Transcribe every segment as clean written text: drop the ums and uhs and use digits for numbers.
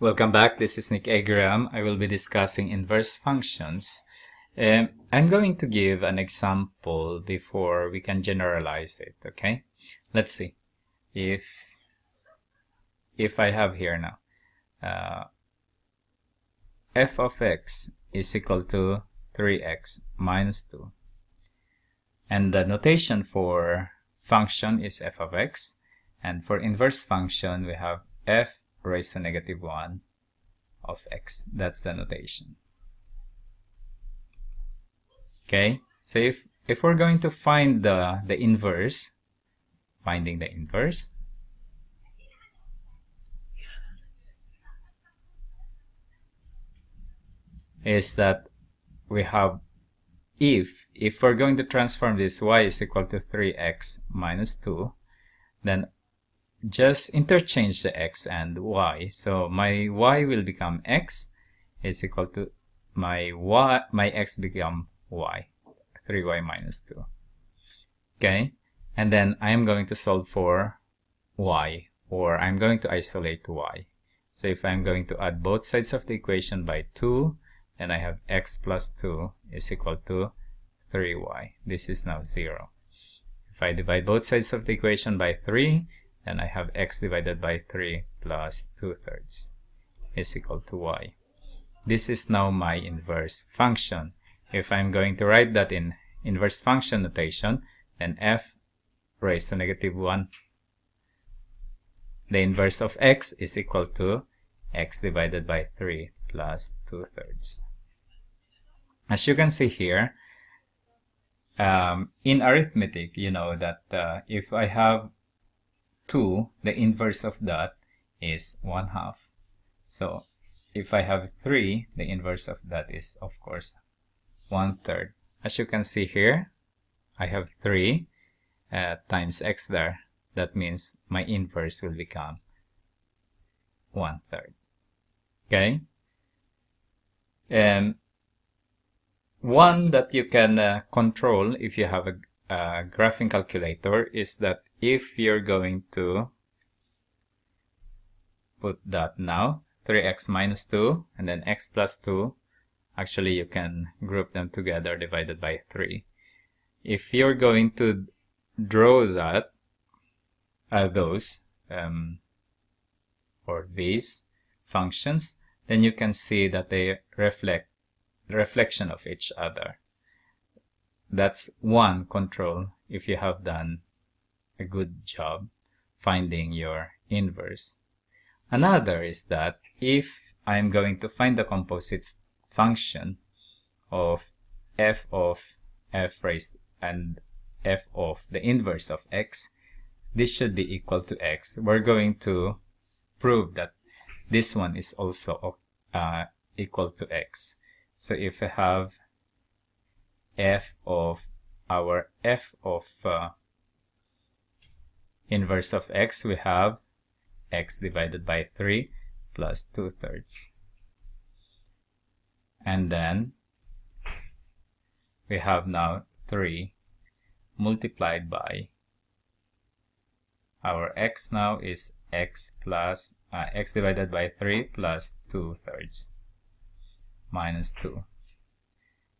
Welcome back. This is Nick Agram. I will be discussing inverse functions. I'm going to give an example before we can generalize it. Okay, let's see if I have here now f of x is equal to 3x minus 2, and the notation for function is f of x, and for inverse function we have f raised to negative 1 of x. That's the notation. Okay, so if we're going to find the inverse, finding the inverse, is that we have if we're going to transform this y is equal to 3x minus 2, then just interchange the x and y. So my y will become x is equal to my x become y, 3y minus 2. Okay, and then I am going to solve for y, or I'm going to isolate y. So if I'm going to add both sides of the equation by 2, then I have x plus 2 is equal to 3y. This is now 0. If I divide both sides of the equation by 3, then I have x divided by 3 plus 2/3 is equal to y. This is now my inverse function. If I'm going to write that in inverse function notation, then f raised to negative 1, the inverse of x is equal to x divided by 3 plus 2/3. As you can see here, in arithmetic, you know that if I have 2, the inverse of that is 1/2. So if I have 3, the inverse of that is, of course, 1/3. As you can see here, I have 3 times x there. That means my inverse will become 1/3. Okay? And one that you can control if you have a graphing calculator is that if you're going to put that now 3x minus 2 and then x plus 2, actually you can group them together divided by 3. If you're going to draw that those or these functions, then you can see that they reflect the reflection of each other. That's one control if you have done a good job finding your inverse. Another is that if I'm going to find the composite function of f raised and f of the inverse of x, this should be equal to x. We're going to prove that this one is also equal to x. So if I have f of inverse of x, we have x divided by 3 plus 2/3. And then we have now 3 multiplied by our x now is x plus x divided by 3 plus 2/3 minus 2.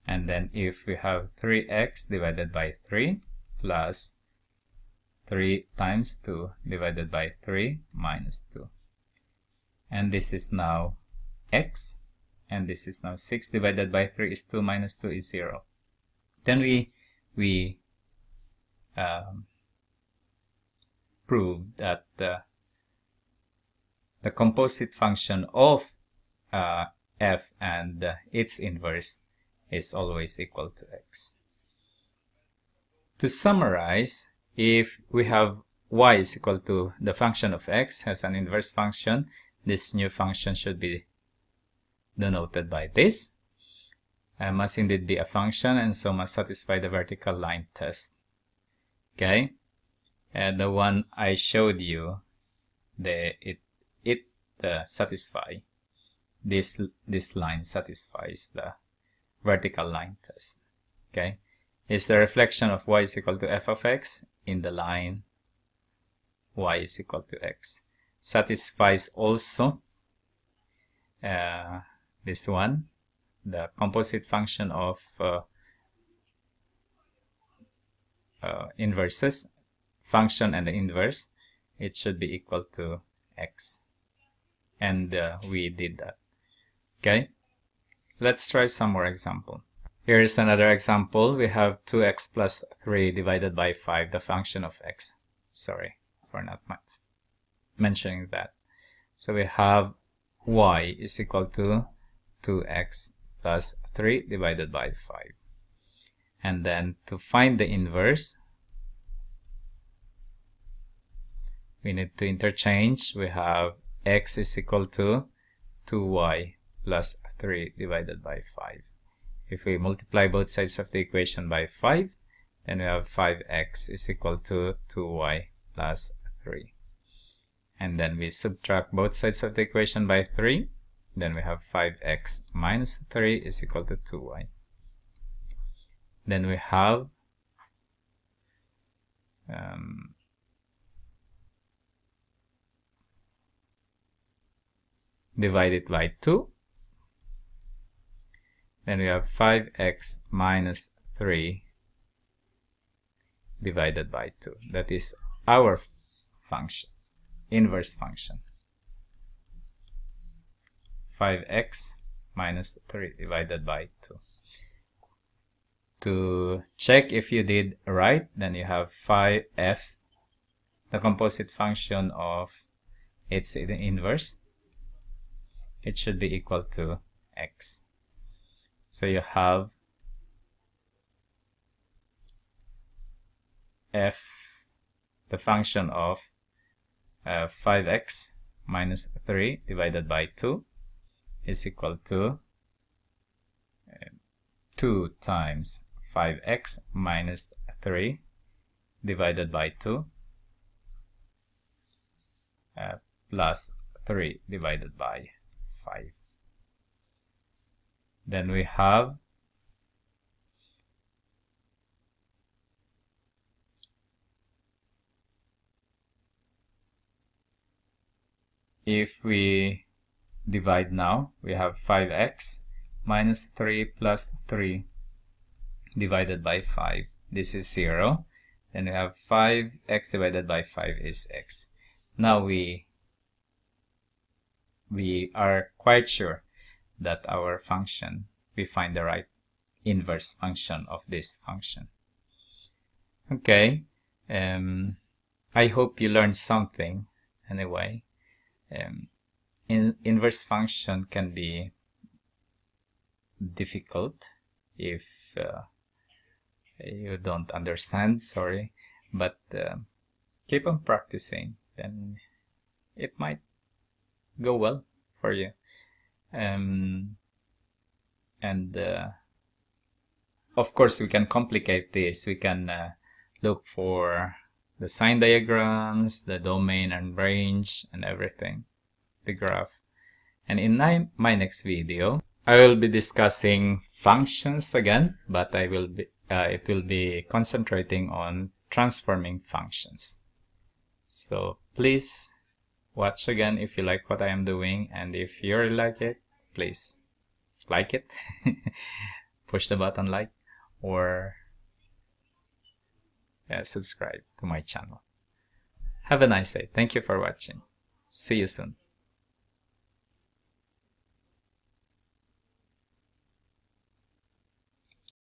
And then if we have 3x divided by 3 plus 3 times 2 divided by 3 minus 2. And this is now x, and this is now 6 divided by 3 is 2 minus 2 is 0. Then we prove that the composite function of f and its inverse is always equal to x. To summarize, if we have y is equal to the function of x has an inverse function, this new function should be denoted by this. Must indeed be a function, and so must satisfy the vertical line test. Okay, and the one I showed you, it satisfy this line satisfies the vertical line test. Okay, is the reflection of y is equal to f of x in the line y is equal to x. Satisfies also this one, the composite function of inverses, function and the inverse, it should be equal to x. And we did that. Okay, let's try some more example. Here is another example. We have 2x plus 3 divided by 5, the function of x. Sorry for not mentioning that. So we have y is equal to 2x plus 3 divided by 5. And then to find the inverse, we need to interchange. We have x is equal to 2y plus 3 divided by 5. If we multiply both sides of the equation by 5, then we have 5x is equal to 2y plus 3. And then we subtract both sides of the equation by 3, then we have 5x minus 3 is equal to 2y. Then we have divide it by 2. Then we have 5x minus 3 divided by 2. That is our function, inverse function. 5x minus 3 divided by 2. To check if you did right, then you have 5f, the composite function of its inverse. It should be equal to x. So you have f, the function of 5x minus 3 divided by 2 is equal to 2 times 5x minus 3 divided by 2 plus 3 divided by 5. Then we have if we divide now, we have 5x minus 3 plus 3 divided by 5. This is 0. Then we have 5x divided by 5 is x. Now we are quite sure that our function, we find the right inverse function of this function. Okay, I hope you learned something anyway. Inverse function can be difficult if you don't understand, sorry, but keep on practicing, then it might go well for you. Of course, we can complicate this. We can look for the sign diagrams, the domain and range, and everything, the graph. And in my next video, I will be discussing functions again, but it will be concentrating on transforming functions. So please watch again if you like what I am doing, and if you really like it, please like it, push the button like, or subscribe to my channel. Have a nice day. Thank you for watching. See you soon.